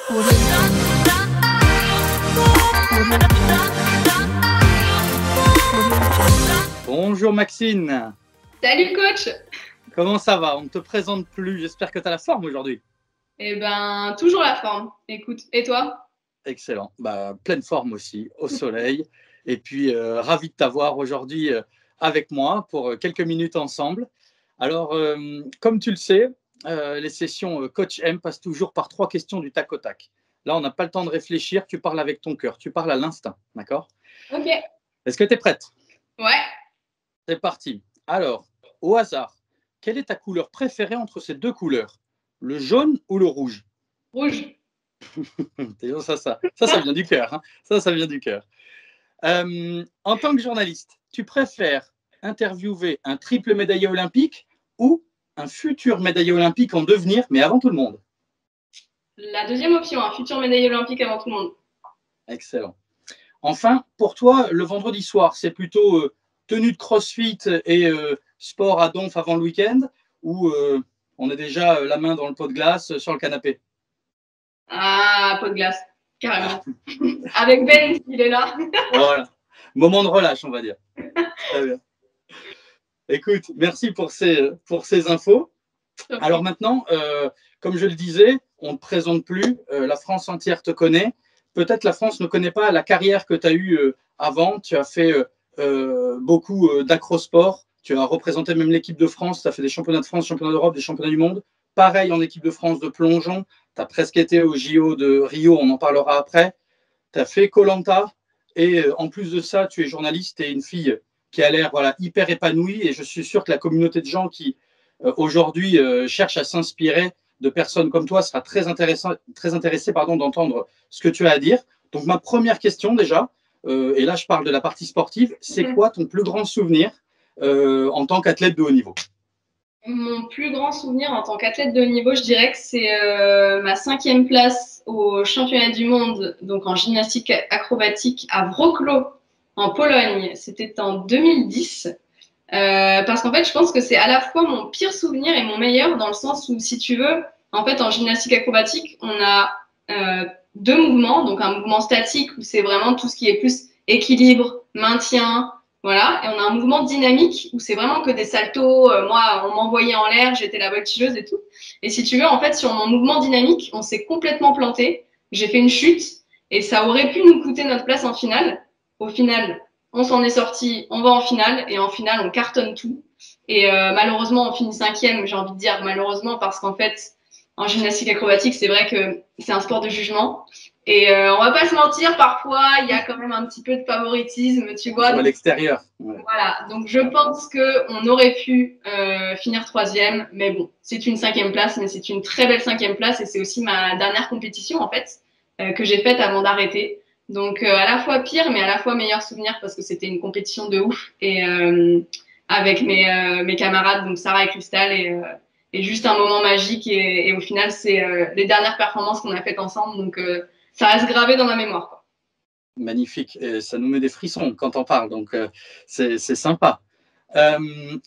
Audio Jungle. Audio Jungle. Audio Jungle. Bonjour Maxine, Salut coach. comment ça va? On ne te présente plus, j'espère que tu as la forme aujourd'hui. Eh ben, toujours la forme. Écoute, et toi? Excellent, pleine forme aussi, au soleil. Et puis ravi de t'avoir aujourd'hui avec moi pour quelques minutes ensemble. Alors, comme tu le sais, les sessions Coach M passent toujours par 3 questions du tac au tac. Là, on n'a pas le temps de réfléchir, tu parles avec ton cœur, tu parles à l'instinct, d'accord? Ok. Est-ce que tu es prête? Ouais. C'est parti. Alors, au hasard, quelle est ta couleur préférée entre ces deux couleurs? Le jaune ou le rouge? Rouge. Ça vient du cœur, hein. Ça vient du cœur. En tant que journaliste, tu préfères interviewer un triple médaillé olympique ou un futur médaillé olympique en devenir, mais avant tout le monde? La deuxième option, un futur médaillé olympique avant tout le monde. Excellent. Enfin, pour toi, le vendredi soir, c'est plutôt tenue de crossfit et sport à donf avant le week-end ou on est déjà la main dans le pot de glace sur le canapé? Ah, pot de glace, carrément. Avec Ben, il est là. Voilà. Moment de relâche, on va dire. Très bien. Écoute, merci pour ces infos. Alors maintenant, comme je le disais, on ne te présente plus, la France entière te connaît. Peut-être la France ne connaît pas la carrière que tu as eue avant. Tu as fait beaucoup d'acrosport. Tu as représenté même l'équipe de France. Tu as fait des championnats de France, championnats d'Europe, des championnats du monde. Pareil en équipe de France de plongeon. Tu as presque été au JO de Rio, on en parlera après. Tu as fait koh et en plus de ça, tu es journaliste et une fille qui a l'air hyper épanouie. Et je suis sûr que la communauté de gens qui aujourd'hui cherchent à s'inspirer de personnes comme toi sera très intéressée d'entendre ce que tu as à dire. Donc ma première question déjà, et là je parle de la partie sportive, c'est quoi ton plus grand souvenir en tant qu'athlète de haut niveau? Mon plus grand souvenir en tant qu'athlète de haut niveau, je dirais que c'est ma 5e place au championnat du monde, donc en gymnastique acrobatique à Wrocław, en Pologne. C'était en 2010. Parce qu'en fait, je pense que c'est à la fois mon pire souvenir et mon meilleur, dans le sens où, si tu veux, en fait, en gymnastique acrobatique, on a deux mouvements. Donc, un mouvement statique où c'est vraiment tout ce qui est plus équilibre, maintien, voilà. Et on a un mouvement dynamique où c'est vraiment que des saltos. Moi, on m'envoyait en l'air, j'étais la voltigeuse et tout. Et si tu veux, en fait, sur mon mouvement dynamique, on s'est complètement planté. J'ai fait une chute et ça aurait pu nous coûter notre place en finale. Au final, on s'en est sorti, on va en finale, et en finale, on cartonne tout. Et malheureusement, on finit 5e, j'ai envie de dire malheureusement, parce qu'en fait, en gymnastique acrobatique, c'est vrai que c'est un sport de jugement. Et on va pas se mentir, parfois, il y a quand même un petit peu de favoritisme, tu vois. À l'extérieur. Ouais. Voilà, donc je pense qu'on aurait pu finir 3e, mais bon, c'est une 5e place, mais c'est une très belle 5e place, et c'est aussi ma dernière compétition, en fait, que j'ai faite avant d'arrêter. Donc à la fois pire, mais à la fois meilleur souvenir, parce que c'était une compétition de ouf, et avec mes camarades, donc Sarah et Cristal, et juste un moment magique, et au final, c'est les dernières performances qu'on a faites ensemble, donc ça reste gravé dans ma mémoire, quoi. Magnifique, et ça nous met des frissons quand on parle, donc c'est sympa.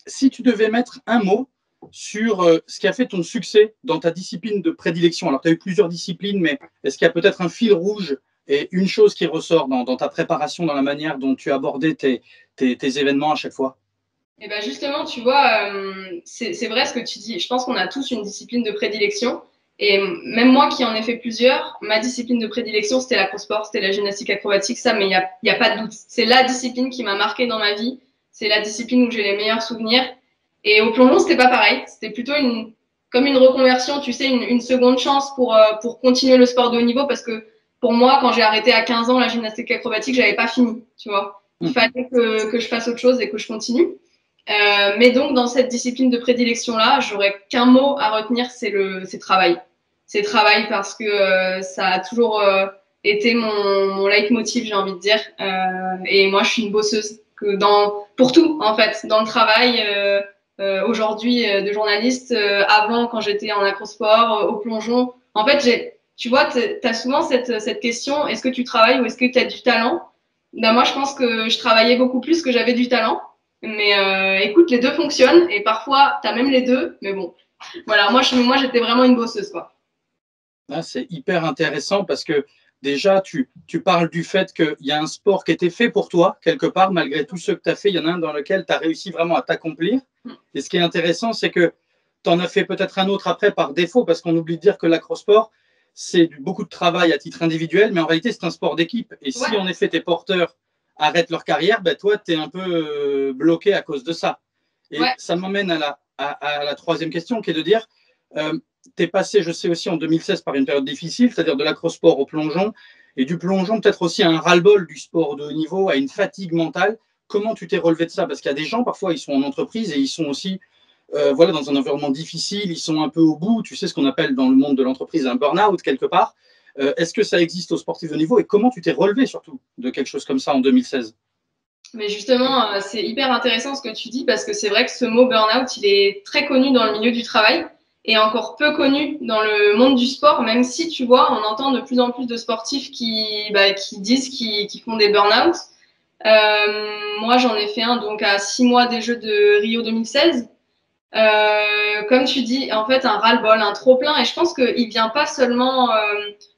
Si tu devais mettre un mot sur ce qui a fait ton succès dans ta discipline de prédilection, alors tu as eu plusieurs disciplines, mais est-ce qu'il y a peut-être un fil rouge et une chose qui ressort dans ta préparation, dans la manière dont tu abordais tes événements à chaque fois? Et ben justement, tu vois, c'est vrai ce que tu dis. Je pense qu'on a tous une discipline de prédilection. Et même moi qui en ai fait plusieurs, ma discipline de prédilection, c'était l'acrosport, c'était la gymnastique acrobatique, ça, mais y a pas de doute. C'est la discipline qui m'a marqué dans ma vie. C'est la discipline où j'ai les meilleurs souvenirs. Et au plongeon, c'était pas pareil. C'était plutôt comme une reconversion, tu sais, une seconde chance pour continuer le sport de haut niveau, parce que pour moi, quand j'ai arrêté à 15 ans la gymnastique acrobatique, j'avais pas fini, tu vois. Il fallait que je fasse autre chose et que je continue. Mais donc, dans cette discipline de prédilection-là, j'aurais qu'un mot à retenir, c'est travail. C'est travail, parce que ça a toujours été mon leitmotiv, j'ai envie de dire. Et moi, je suis une bosseuse pour tout, en fait, dans le travail. Aujourd'hui, de journaliste, avant, quand j'étais en acrosport, au plongeon. En fait, tu vois, tu as souvent cette question, est-ce que tu travailles ou est-ce que tu as du talent? Ben, moi, je pense que je travaillais beaucoup plus que j'avais du talent. Mais écoute, les deux fonctionnent, et parfois, tu as même les deux. Mais bon, voilà, moi, j'étais vraiment une bosseuse, quoi. Ah, c'est hyper intéressant parce que déjà, tu parles du fait qu'il y a un sport qui était fait pour toi, quelque part, malgré tout ce que tu as fait, il y en a un dans lequel tu as réussi vraiment à t'accomplir. Et ce qui est intéressant, c'est que tu en as fait peut-être un autre après par défaut, parce qu'on oublie de dire que l'acrosport, c'est beaucoup de travail à titre individuel, mais en réalité, c'est un sport d'équipe. Et si Ouais, en effet tes porteurs arrêtent leur carrière, ben, toi, tu es un peu bloqué à cause de ça. Et ouais. ça m'emmène à la troisième question, qui est de dire, euh, tu es passé, je sais aussi, en 2016 par une période difficile, c'est-à-dire de l'acrosport au plongeon, et du plongeon peut-être aussi à un ras-le-bol du sport de haut niveau, à une fatigue mentale. Comment tu t'es relevé de ça? Parce qu'il y a des gens, parfois, ils sont en entreprise et ils sont aussi voilà, dans un environnement difficile, ils sont un peu au bout, tu sais ce qu'on appelle dans le monde de l'entreprise un burn-out quelque part. Est-ce que ça existe aux sportifs de niveau et comment tu t'es relevé surtout de quelque chose comme ça en 2016? Mais justement, c'est hyper intéressant ce que tu dis parce que c'est vrai que ce mot burn-out, il est très connu dans le milieu du travail et encore peu connu dans le monde du sport, même si tu vois, on entend de plus en plus de sportifs qui disent qu'ils font des burn-out. Moi, j'en ai fait un donc à 6 mois des Jeux de Rio 2016. Comme tu dis, en fait, un ras-le-bol, un trop-plein. Et je pense qu'il vient pas seulement,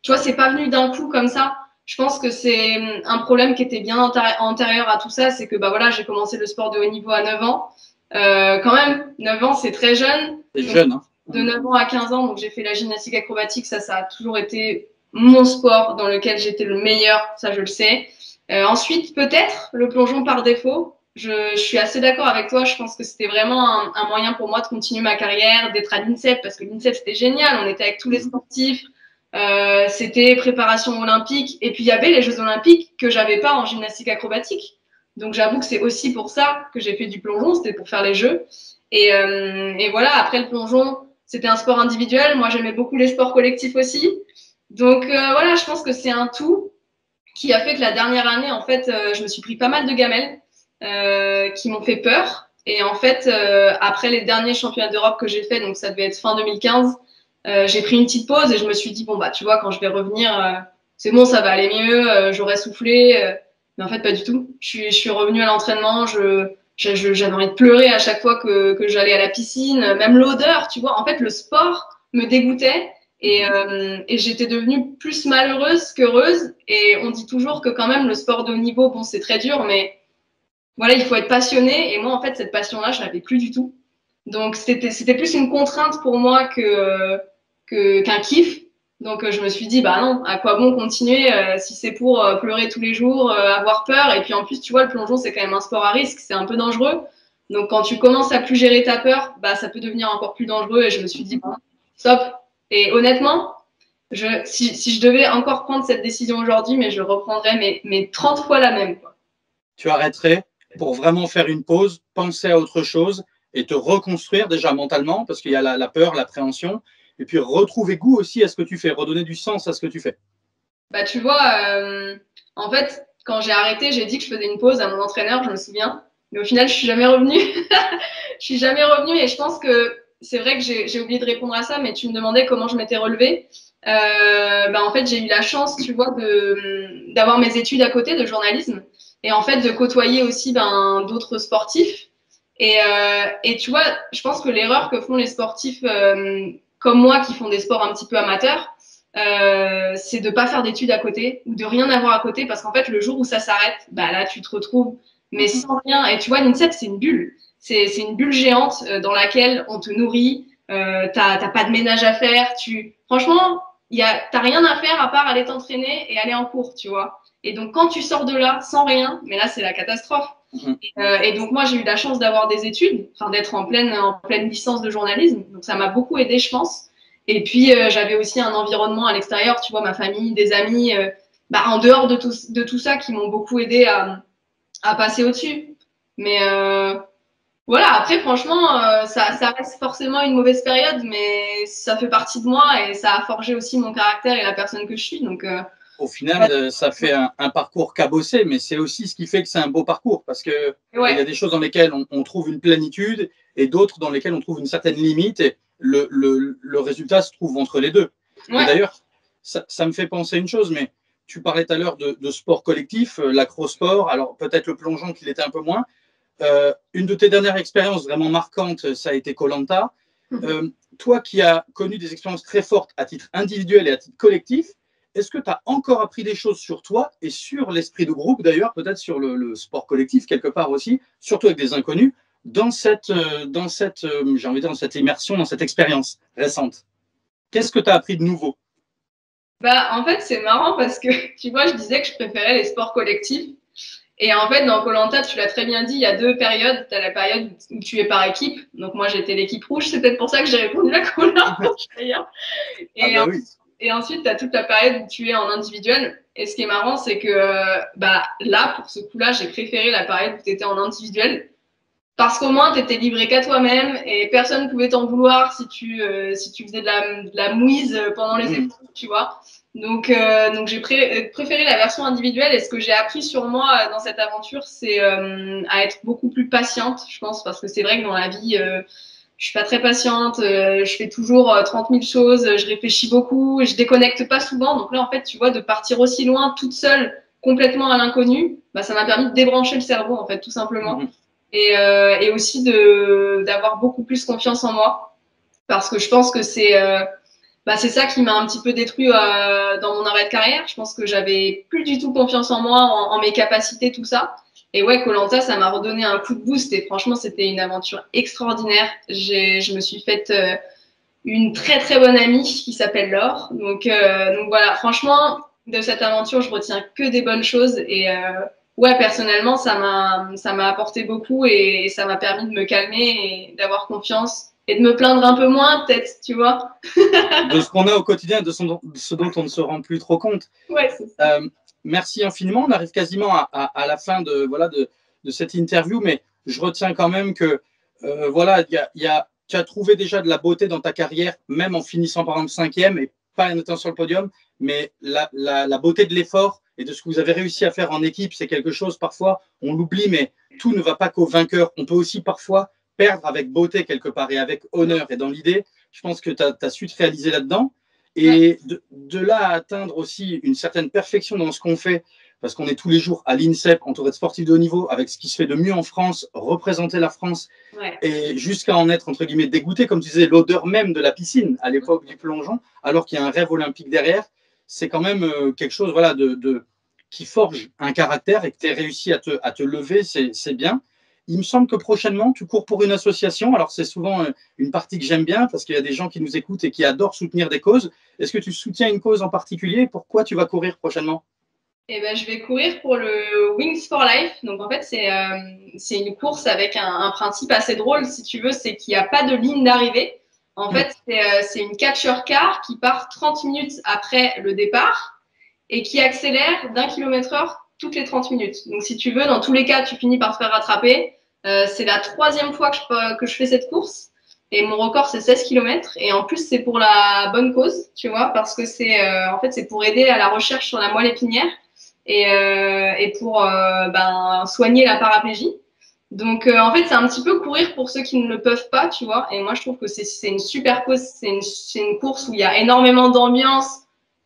tu vois, c'est pas venu d'un coup comme ça. Je pense que c'est un problème qui était bien antérieur à tout ça. C'est que, bah voilà, j'ai commencé le sport de haut niveau à 9 ans. Quand même, 9 ans, c'est très jeune. C'est Donc, jeune, hein? de 9 ans à 15 ans, donc j'ai fait la gymnastique acrobatique. Ça a toujours été mon sport dans lequel j'étais le meilleur. Ça, je le sais. Ensuite, peut-être le plongeon par défaut. Je suis assez d'accord avec toi. Je pense que c'était vraiment un moyen pour moi de continuer ma carrière, d'être à l'INSEP, parce que l'INSEP, c'était génial. On était avec tous les sportifs. C'était préparation olympique. Et puis, il y avait les Jeux olympiques que j'avais pas en gymnastique acrobatique. Donc, j'avoue que c'est aussi pour ça que j'ai fait du plongeon. C'était pour faire les Jeux. Et voilà, après le plongeon, c'était un sport individuel. Moi, j'aimais beaucoup les sports collectifs aussi. Donc, voilà, je pense que c'est un tout qui a fait que la dernière année, en fait, je me suis pris pas mal de gamelles qui m'ont fait peur. Et en fait, après les derniers championnats d'Europe que j'ai fait, donc ça devait être fin 2015, j'ai pris une petite pause et je me suis dit, bon, bah, tu vois, quand je vais revenir, c'est bon, ça va aller mieux, j'aurai soufflé. Mais en fait, pas du tout. Je suis revenue à l'entraînement, j'avais envie de pleurer à chaque fois que j'allais à la piscine, même l'odeur, tu vois. En fait, le sport me dégoûtait. Et j'étais devenue plus malheureuse qu'heureuse. Et on dit toujours que quand même le sport de haut niveau, bon, c'est très dur, mais voilà, il faut être passionné. Et moi, en fait, cette passion-là, je l'avais plus du tout. Donc, c'était plus une contrainte pour moi qu'un kiff. Donc, je me suis dit, bah non, à quoi bon continuer si c'est pour pleurer tous les jours, avoir peur. Et puis, en plus, tu vois, le plongeon, c'est quand même un sport à risque, c'est un peu dangereux. Donc, quand tu commences à plus gérer ta peur, bah, ça peut devenir encore plus dangereux. Et je me suis dit, bon, stop. Et honnêtement, si je devais encore prendre cette décision aujourd'hui, mais je reprendrais mes 30 fois la même, quoi. Tu arrêterais pour vraiment faire une pause, penser à autre chose et te reconstruire déjà mentalement parce qu'il y a la peur, l'appréhension et puis retrouver goût aussi à ce que tu fais, redonner du sens à ce que tu fais. Bah, tu vois, en fait, quand j'ai arrêté, j'ai dit que je faisais une pause à mon entraîneur, je me souviens. Mais au final, je suis jamais revenue. Je suis jamais revenue et je pense que c'est vrai que j'ai oublié de répondre à ça, mais tu me demandais comment je m'étais relevée. Bah, en fait, j'ai eu la chance, tu vois, d'avoir mes études à côté de journalisme et en fait de côtoyer aussi ben, d'autres sportifs. Et tu vois, je pense que l'erreur que font les sportifs comme moi qui font des sports un petit peu amateurs, c'est de pas faire d'études à côté ou de rien avoir à côté parce qu'en fait, le jour où ça s'arrête, bah là, tu te retrouves mais sans rien. Et tu vois, l'INSEP, c'est une bulle. C'est une bulle géante dans laquelle on te nourrit. T'as pas de ménage à faire. Franchement, t'as rien à faire à part aller t'entraîner et aller en cours, tu vois. Et donc, quand tu sors de là sans rien, mais là, c'est la catastrophe. Et donc, moi, j'ai eu la chance d'avoir des études, enfin, d'être en pleine licence de journalisme. Donc, ça m'a beaucoup aidé, je pense. Et puis, j'avais aussi un environnement à l'extérieur, tu vois, ma famille, des amis, bah, en dehors de tout ça, qui m'ont beaucoup aidé à passer au-dessus. Mais voilà, après, franchement, ça reste forcément une mauvaise période, mais ça fait partie de moi et ça a forgé aussi mon caractère et la personne que je suis. Donc, Au final, ça fait un parcours cabossé, mais c'est aussi ce qui fait que c'est un beau parcours parce qu'il ouais, y a des choses dans lesquelles on trouve une plénitude et d'autres dans lesquelles on trouve une certaine limite et le résultat se trouve entre les deux. ouais. Et d'ailleurs, ça me fait penser une chose, mais tu parlais tout à l'heure de sport collectif, l'acrosport, alors peut-être le plongeon qui l'était un peu moins. Une de tes dernières expériences vraiment marquantes, ça a été Koh Lanta. Toi qui as connu des expériences très fortes à titre individuel et à titre collectif, est-ce que tu as encore appris des choses sur toi et sur l'esprit de groupe d'ailleurs, peut-être sur le sport collectif quelque part aussi, surtout avec des inconnus, dans cette j'ai envie de dire, dans cette immersion, dans cette expérience récente? Qu'est-ce que tu as appris de nouveau? Bah, en fait, c'est marrant parce que, tu vois, je disais que je préférais les sports collectifs. Et en fait, dans koh tu l'as très bien dit, il y a deux périodes. Tu as la période où tu es par équipe. Donc, moi, j'étais l'équipe rouge. C'est peut-être pour ça que j'ai répondu à koh d'ailleurs. Ah Et, bah oui. et ensuite, tu as toute la période où tu es en individuel. Et ce qui est marrant, c'est que bah, là, pour ce coup-là, j'ai préféré la période où tu étais en individuel. Parce qu'au moins, tu étais livré qu'à toi-même et personne ne pouvait t'en vouloir si tu faisais de la mouise pendant les épreuves, tu vois. Donc j'ai préféré la version individuelle et ce que j'ai appris sur moi dans cette aventure, c'est à être beaucoup plus patiente, je pense, parce que c'est vrai que dans la vie, je suis pas très patiente, je fais toujours 30 000 choses, je réfléchis beaucoup, et je déconnecte pas souvent. Donc là, en fait, tu vois, de partir aussi loin toute seule, complètement à l'inconnu, bah, ça m'a permis de débrancher le cerveau, en fait, tout simplement. Et aussi d'avoir beaucoup plus confiance en moi parce que je pense que c'est ça qui m'a un petit peu détruit dans mon arrêt de carrière. Je pense que j'avais plus du tout confiance en moi, en mes capacités, tout ça. Et ouais, koh ça m'a redonné un coup de boost et franchement, c'était une aventure extraordinaire. Je me suis faite une très très bonne amie qui s'appelle Laure. Donc voilà, franchement, de cette aventure, je retiens que des bonnes choses et ouais, personnellement, ça m'a apporté beaucoup et ça m'a permis de me calmer et d'avoir confiance et de me plaindre un peu moins, peut-être, tu vois. De ce qu'on a au quotidien, de ce dont on ne se rend plus trop compte. Ouais, c'est ça. Merci infiniment. On arrive quasiment à la fin de cette interview, mais je retiens quand même que voilà, tu as trouvé déjà de la beauté dans ta carrière, même en finissant par exemple cinquième et pas en étant sur le podium, mais la beauté de l'effort et de ce que vous avez réussi à faire en équipe, c'est quelque chose, parfois, on l'oublie, mais tout ne va pas qu'au vainqueur. On peut aussi parfois perdre avec beauté quelque part et avec honneur. Et dans l'idée, je pense que tu as su te réaliser là-dedans. Et de là à atteindre aussi une certaine perfection dans ce qu'on fait, parce qu'on est tous les jours à l'INSEP, entouré de sportifs de haut niveau, avec ce qui se fait de mieux en France, représenter la France, et jusqu'à en être, entre guillemets, dégoûté, comme tu disais, l'odeur même de la piscine à l'époque du plongeon, alors qu'il y a un rêve olympique derrière, c'est quand même quelque chose voilà, qui forge un caractère et que tu aies réussi à te lever, c'est bien. Il me semble que prochainement, tu cours pour une association. Alors, c'est souvent une partie que j'aime bien parce qu'il y a des gens qui nous écoutent et qui adorent soutenir des causes. Est-ce que tu soutiens une cause en particulier? Pourquoi tu vas courir prochainement? Eh ben, je vais courir pour le Wings for Life. Donc, en fait, c'est une course avec un principe assez drôle, si tu veux, c'est qu'il n'y a pas de ligne d'arrivée. En fait, c'est une catcher car qui part 30 minutes après le départ et qui accélère d'1 km/h toutes les 30 minutes. Donc, si tu veux, dans tous les cas, tu finis par te faire rattraper. C'est la 3e fois que je fais cette course. Et mon record, c'est 16 km. Et en plus, c'est pour la bonne cause, tu vois, parce que en fait, c'est pour aider à la recherche sur la moelle épinière et pour soigner la paraplégie. Donc, en fait, c'est un petit peu courir pour ceux qui ne le peuvent pas, tu vois. Et moi, je trouve que c'est une super cause. C'est une course où il y a énormément d'ambiance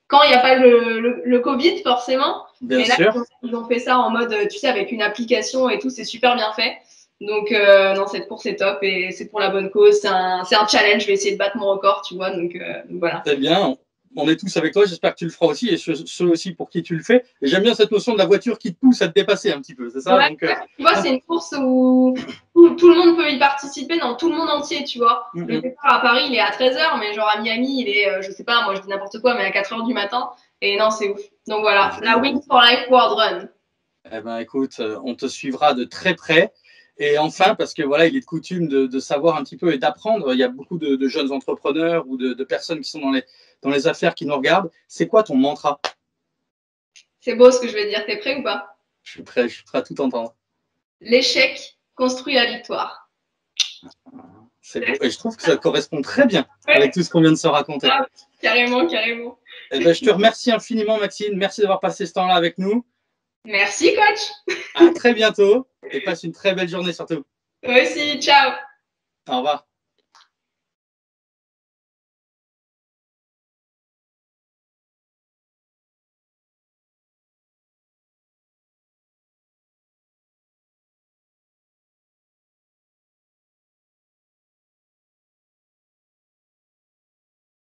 quand il n'y a pas le Covid, forcément. Bien Mais là, sûr. ils ont fait ça en mode, tu sais, avec une application et tout, c'est super bien fait. Donc, non, cette course est top et c'est pour la bonne cause. C'est un challenge. Je vais essayer de battre mon record, tu vois. Donc voilà. Très bien. On est tous avec toi. J'espère que tu le feras aussi et ceux aussi pour qui tu le fais. Et j'aime bien cette notion de la voiture qui te pousse à te dépasser un petit peu. C'est ça? Ouais, Donc, tu vois, c'est une course où tout le monde peut y participer, dans tout le monde entier, tu vois. Le départ à Paris, il est à 13h, mais genre à Miami, il est, je sais pas, moi je dis n'importe quoi, mais à 4h du matin. Et non, c'est ouf. Donc voilà, la Wings for Life World Run. Eh ben, écoute, on te suivra de très près. Et enfin, parce que voilà, il est de coutume de savoir un petit peu et d'apprendre. Il y a beaucoup de jeunes entrepreneurs ou de personnes qui sont dans les affaires qui nous regardent. C'est quoi ton mantra? C'est beau ce que je vais dire. T'es prêt ou pas? Je suis prêt à tout entendre. L'échec construit la victoire. C'est beau. Et je trouve que ça correspond très bien avec tout ce qu'on vient de se raconter. Ah, carrément, carrément. Eh ben, je te remercie infiniment, Maxine. Merci d'avoir passé ce temps-là avec nous. Merci, coach. À très bientôt et passe une très belle journée surtout. Toi aussi, ciao. Au revoir.